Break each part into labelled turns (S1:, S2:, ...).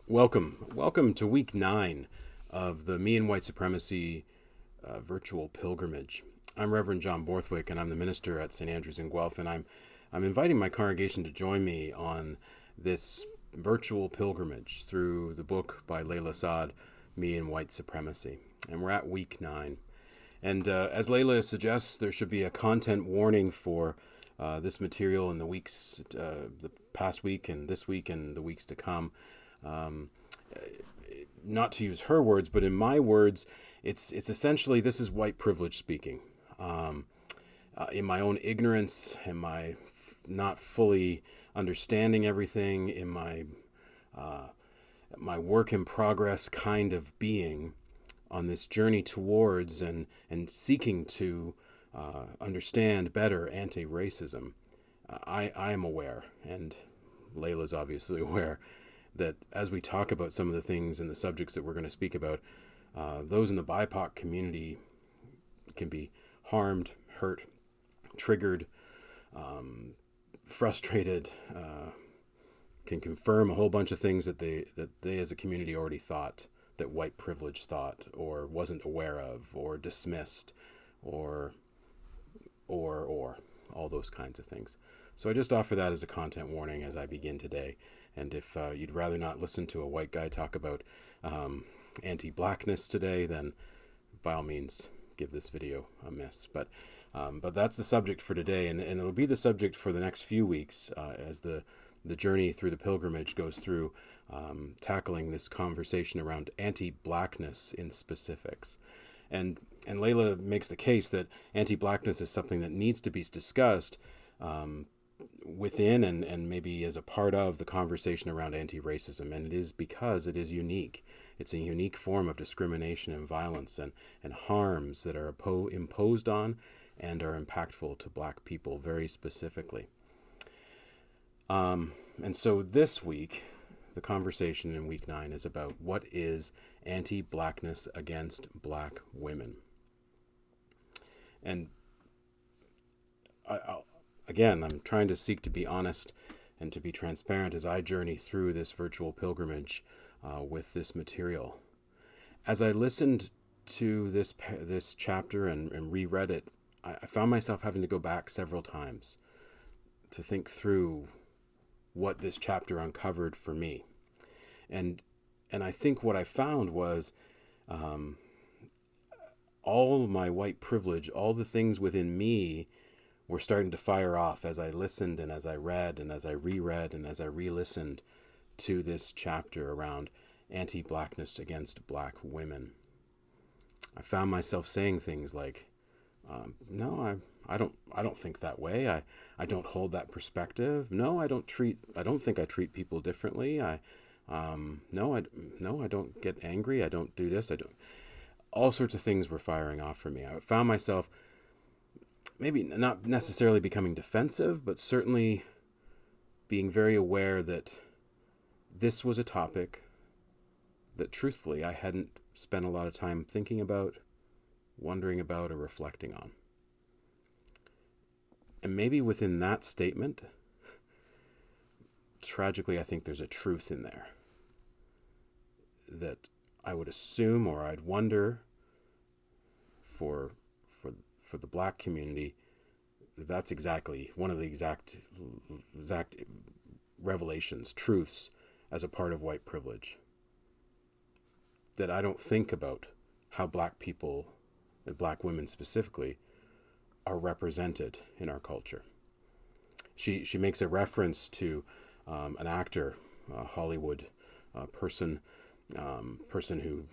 S1: Welcome to week 9 of the Me and White Supremacy virtual pilgrimage. I'm Reverend John Borthwick, and I'm the minister at St. Andrew's in Guelph, and I'm inviting my congregation to join me on this virtual pilgrimage through the book by Layla Saad, Me and White Supremacy. And we're at week 9. And as Layla suggests, there should be a content warning for this material in the weeks, the past week and this week and the weeks to come. Not to use her words, but in my words, it's essentially, this is white privilege speaking. In my own ignorance, in my not fully understanding everything, in my my work in progress kind of being on this journey towards and seeking to understand better anti-racism, I am aware, and Layla's obviously aware, that as we talk about some of the things and the subjects that we're going to speak about, those in the BIPOC community can be harmed, hurt, triggered, frustrated, can confirm a whole bunch of things that they as a community already thought, that white privilege thought, or wasn't aware of, or dismissed, or all those kinds of things. So I just offer that as a content warning as I begin today. And if you'd rather not listen to a white guy talk about anti-blackness today, then by all means give this video a miss. But that's the subject for today, and it'll be the subject for the next few weeks as the journey through the pilgrimage goes through tackling this conversation around anti-blackness in specifics. And Layla makes the case that anti-blackness is something that needs to be discussed within and maybe as a part of the conversation around anti-racism. And it is because it is unique. It's a unique form of discrimination and violence and harms that are imposed on and are impactful to Black people very specifically. And so this week, the conversation in week 9 is about what is anti-Blackness against Black women. And I'm trying to seek to be honest and to be transparent as I journey through this virtual pilgrimage with this material. As I listened to this chapter and reread it, I found myself having to go back several times to think through what this chapter uncovered for me. And I think what I found was all my white privilege, all the things within me were starting to fire off as I listened and as I read and as I reread and as I re-listened to this chapter around anti-Blackness against Black women. I found myself saying things like, no, I don't think that way. I don't hold that perspective. No, I don't think I treat people differently. No, I don't get angry. I don't do this. All sorts of things were firing off for me. I found myself maybe not necessarily becoming defensive, but certainly being very aware that this was a topic that truthfully I hadn't spent a lot of time thinking about, wondering about, or reflecting on. And maybe within that statement, tragically, I think there's a truth in there that I would assume, or I'd wonder for the Black community, that's exactly one of the exact revelations, truths as a part of white privilege. That I don't think about how Black people, and Black women specifically, are represented in our culture. She makes a reference to an actor, a Hollywood person who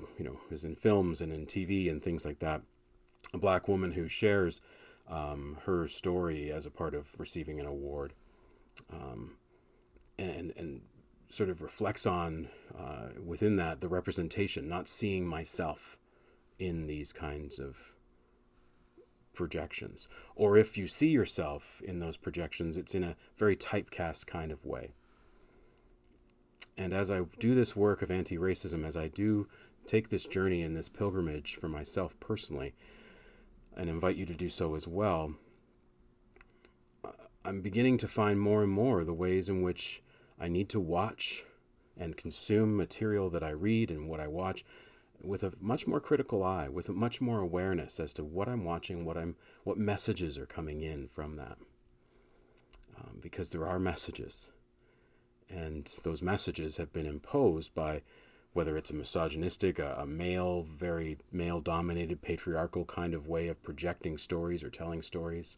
S1: is in films and in TV and things like that. A Black woman who shares her story as a part of receiving an award, and sort of reflects on within that the representation, not seeing myself in these kinds of projections. Or if you see yourself in those projections, it's in a very typecast kind of way. And as I do this work of anti-racism, as I do take this journey and this pilgrimage for myself personally, and invite you to do so as well, I'm beginning to find more and more the ways in which I need to watch and consume material that I read and what I watch with a much more critical eye, with a much more awareness as to what I'm watching, what messages are coming in from that. Because there are messages, and those messages have been imposed by, whether it's a misogynistic, a male, very male-dominated, patriarchal kind of way of projecting stories or telling stories,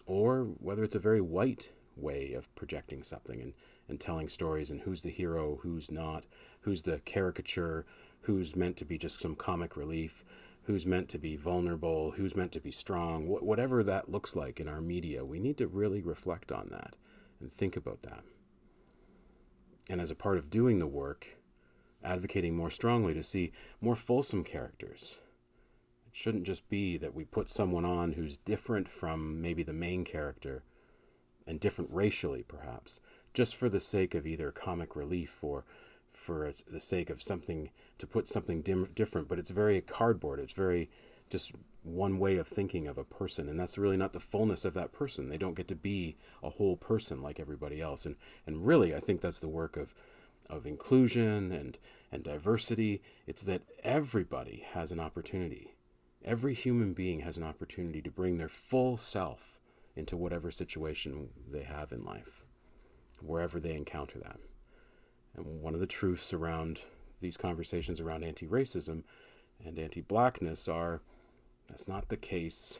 S1: or whether it's a very white way of projecting something and telling stories, and who's the hero, who's not, who's the caricature, who's meant to be just some comic relief, who's meant to be vulnerable, who's meant to be strong, whatever that looks like in our media. We need to really reflect on that and think about that. And as a part of doing the work, advocating more strongly to see more fulsome characters. It shouldn't just be that we put someone on who's different from maybe the main character, and different racially perhaps, just for the sake of either comic relief or for the sake of something, to put something different. But it's very cardboard. It's very just one way of thinking of a person, and that's really not the fullness of that person. They don't get to be a whole person like everybody else. And really, I think that's the work of inclusion and diversity. It's that everybody has an opportunity. Every human being has an opportunity to bring their full self into whatever situation they have in life, wherever they encounter that. And one of the truths around these conversations around anti-racism and anti-blackness are, that's not the case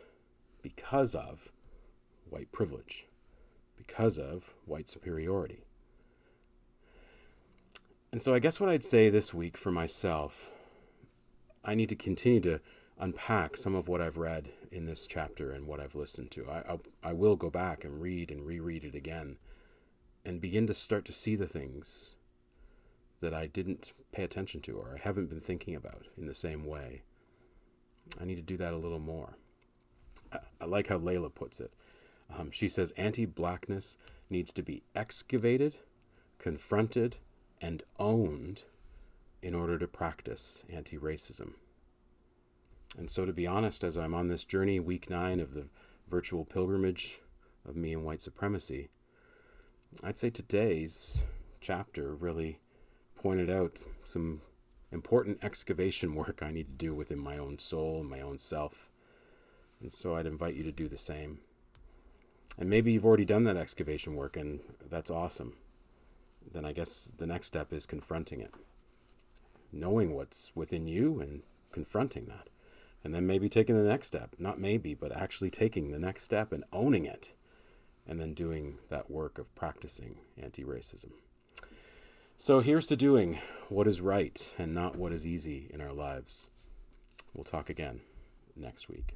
S1: because of white privilege, because of white superiority. And so I guess what I'd say this week for myself, I need to continue to unpack some of what I've read in this chapter and what I've listened to. I will go back and read and reread it again and begin to start to see the things that I didn't pay attention to or I haven't been thinking about in the same way. I need to do that a little more. I like how Layla puts it. She says anti-blackness needs to be excavated, confronted, and owned in order to practice anti-racism. And so, to be honest, as I'm on this journey, week 9 of the virtual pilgrimage of me and white supremacy, I'd say today's chapter really pointed out some important excavation work I need to do within my own soul and my own self. And so I'd invite you to do the same. And maybe you've already done that excavation work, and that's awesome. Then I guess the next step is confronting it. Knowing what's within you and confronting that. And then maybe taking the next step. Not maybe, but actually taking the next step and owning it. And then doing that work of practicing anti-racism. So here's to doing what is right and not what is easy in our lives. We'll talk again next week.